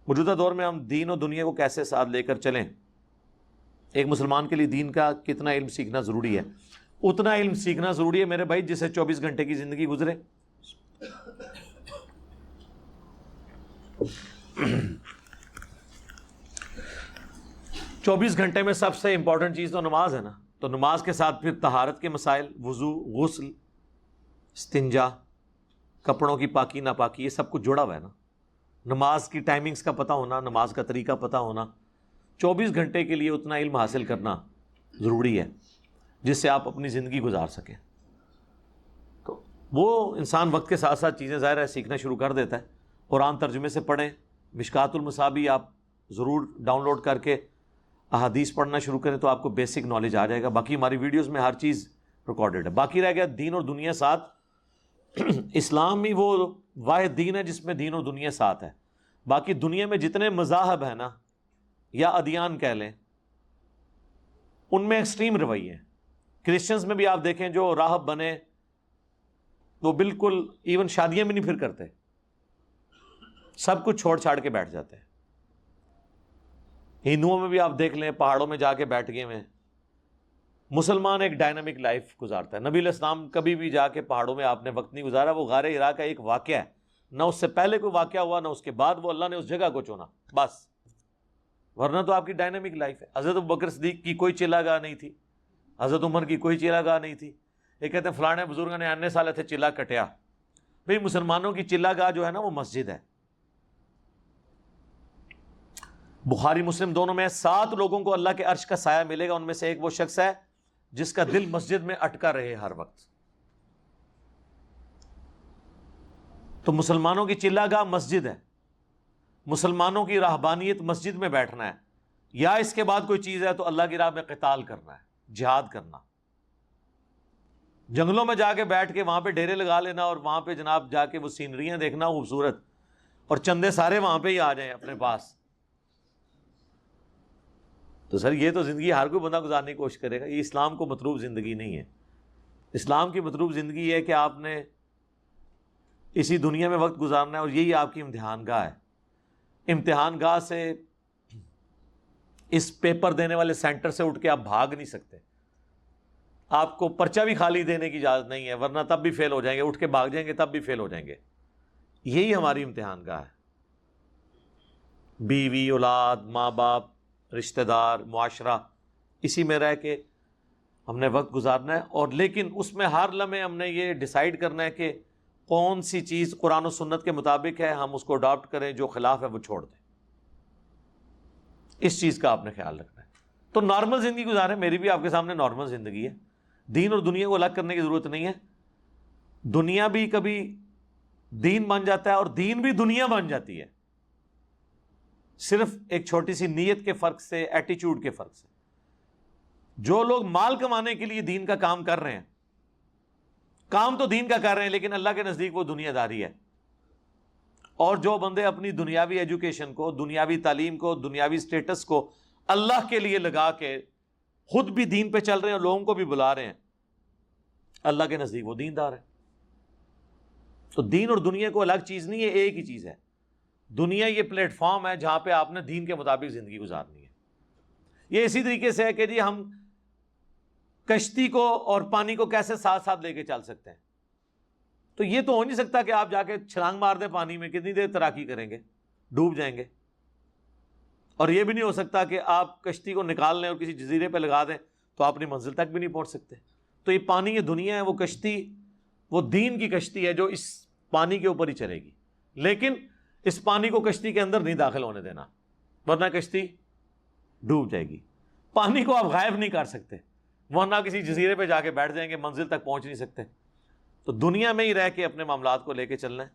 موجودہ دور میں ہم دین اور دنیا کو کیسے ساتھ لے کر چلیں؟ ایک مسلمان کے لیے دین کا کتنا علم سیکھنا ضروری ہے؟ اتنا علم سیکھنا ضروری ہے میرے بھائی جس سے 24 گھنٹے کی زندگی گزرے۔ 24 گھنٹے میں سب سے امپورٹنٹ چیز تو نماز ہے نا، تو نماز کے ساتھ پھر طہارت کے مسائل، وضو، غسل، استنجا، کپڑوں کی پاکی ناپاکی، یہ سب کچھ جڑا ہوا ہے نا۔ نماز کی ٹائمنگز کا پتہ ہونا، نماز کا طریقہ پتہ ہونا، 24 گھنٹے کے لیے اتنا علم حاصل کرنا ضروری ہے جس سے آپ اپنی زندگی گزار سکیں۔ تو وہ انسان وقت کے ساتھ ساتھ چیزیں ظاہر ہے سیکھنا شروع کر دیتا ہے۔ قرآن ترجمے سے پڑھیں، مشکات المصابیح آپ ضرور ڈاؤن لوڈ کر کے احادیث پڑھنا شروع کریں تو آپ کو بیسک نالج آ جائے گا۔ باقی ہماری ویڈیوز میں ہر چیز ریکارڈڈ ہے۔ باقی رہ گیا دین اور دنیا ساتھ۔ اسلام ہی وہ واحد دین ہے جس میں دین اور دنیا ساتھ ہے۔ باقی دنیا میں جتنے مذاہب ہیں نا یا ادیان کہہ لیں، ان میں ایکسٹریم رویے ہیں۔ کرسچنز میں بھی آپ دیکھیں جو راہب بنے وہ بالکل ایون شادیاں بھی نہیں پھر کرتے، سب کچھ چھوڑ چھاڑ کے بیٹھ جاتے ہیں۔ ہندوؤں میں بھی آپ دیکھ لیں پہاڑوں میں جا کے بیٹھ گئے ہیں۔ مسلمان ایک ڈائنامک لائف گزارتا ہے۔ نبی علیہ السلام کبھی بھی جا کے پہاڑوں میں آپ نے وقت نہیں گزارا، وہ غار ہرا کا ایک واقعہ ہے، نہ اس سے پہلے کوئی واقعہ ہوا نہ اس کے بعد، وہ اللہ نے اس جگہ کو چنا بس، ورنہ تو آپ کی ڈائنامک لائف ہے۔ حضرت ابوبکر صدیق کی کوئی چلا گاہ نہیں تھی، حضرت عمر کی کوئی چلا گاہ نہیں تھی۔ یہ کہتے ہیں فلانے بزرگوں نے آنے سال تھے چلا کٹیا۔ بھئی مسلمانوں کی چلا گاہ جو ہے نا وہ مسجد ہے۔ بخاری مسلم دونوں میں 7 لوگوں کو اللہ کے عرش کا سایہ ملے گا، ان میں سے ایک وہ شخص ہے جس کا دل مسجد میں اٹکا رہے ہر وقت۔ تو مسلمانوں کی چلا گاہ مسجد ہے، مسلمانوں کی راہبانیت مسجد میں بیٹھنا ہے، یا اس کے بعد کوئی چیز ہے تو اللہ کی راہ میں قتال کرنا ہے، جہاد کرنا۔ جنگلوں میں جا کے بیٹھ کے وہاں پہ ڈیرے لگا لینا اور وہاں پہ جناب جا کے وہ سینریاں دیکھنا خوبصورت، اور چندے سارے وہاں پہ ہی آ جائیں اپنے پاس، تو سر یہ تو زندگی ہر کوئی بندہ گزارنے کی کوشش کرے گا۔ یہ اسلام کو مطلوب زندگی نہیں ہے۔ اسلام کی مطلوب زندگی ہے کہ آپ نے اسی دنیا میں وقت گزارنا ہے اور یہی آپ کی امتحان گاہ ہے۔ امتحان گاہ سے، اس پیپر دینے والے سینٹر سے اٹھ کے آپ بھاگ نہیں سکتے۔ آپ کو پرچہ بھی خالی دینے کی اجازت نہیں ہے، ورنہ تب بھی فیل ہو جائیں گے، اٹھ کے بھاگ جائیں گے تب بھی فیل ہو جائیں گے۔ یہی ہماری امتحان گاہ ہے۔ بیوی، اولاد، ماں باپ، رشتہ دار، معاشرہ، اسی میں رہ کے ہم نے وقت گزارنا ہے، اور لیکن اس میں ہر لمحے ہم نے یہ ڈیسائیڈ کرنا ہے کہ کون سی چیز قرآن و سنت کے مطابق ہے ہم اس کو اڈاپٹ کریں، جو خلاف ہے وہ چھوڑ دیں۔ اس چیز کا آپ نے خیال رکھنا ہے۔ تو نارمل زندگی گزاریں، میری بھی آپ کے سامنے نارمل زندگی ہے۔ دین اور دنیا کو الگ کرنے کی ضرورت نہیں ہے۔ دنیا بھی کبھی دین بن جاتا ہے اور دین بھی دنیا بن جاتی ہے، صرف ایک چھوٹی سی نیت کے فرق سے، ایٹیچیوڈ کے فرق سے۔ جو لوگ مال کمانے کے لیے دین کا کام کر رہے ہیں، کام تو دین کا کر رہے ہیں لیکن اللہ کے نزدیک وہ دنیا داری ہے، اور جو بندے اپنی دنیاوی ایجوکیشن کو، دنیاوی تعلیم کو، دنیاوی سٹیٹس کو اللہ کے لیے لگا کے خود بھی دین پہ چل رہے ہیں اور لوگوں کو بھی بلا رہے ہیں، اللہ کے نزدیک وہ دیندار ہے۔ تو دین اور دنیا کو الگ چیز نہیں ہے، ایک ہی چیز ہے۔ دنیا یہ پلیٹ فارم ہے جہاں پہ آپ نے دین کے مطابق زندگی گزارنی ہے۔ یہ اسی طریقے سے ہے کہ جی ہم کشتی کو اور پانی کو کیسے ساتھ ساتھ لے کے چل سکتے ہیں۔ تو یہ تو ہو نہیں سکتا کہ آپ جا کے چھلانگ مار دیں پانی میں، کتنی دیر تیراکی کریں گے، ڈوب جائیں گے۔ اور یہ بھی نہیں ہو سکتا کہ آپ کشتی کو نکال لیں اور کسی جزیرے پہ لگا دیں تو آپ اپنی منزل تک بھی نہیں پہنچ سکتے۔ تو یہ پانی، یہ دنیا ہے، وہ کشتی، وہ دین کی کشتی ہے جو اس پانی کے اوپر ہی چلے گی، لیکن اس پانی کو کشتی کے اندر نہیں داخل ہونے دینا، ورنہ کشتی ڈوب جائے گی۔ پانی کو آپ غائب نہیں کر سکتے، ورنہ کسی جزیرے پہ جا کے بیٹھ جائیں گے، منزل تک پہنچ نہیں سکتے۔ تو دنیا میں ہی رہ کے اپنے معاملات کو لے کے چلنا ہے۔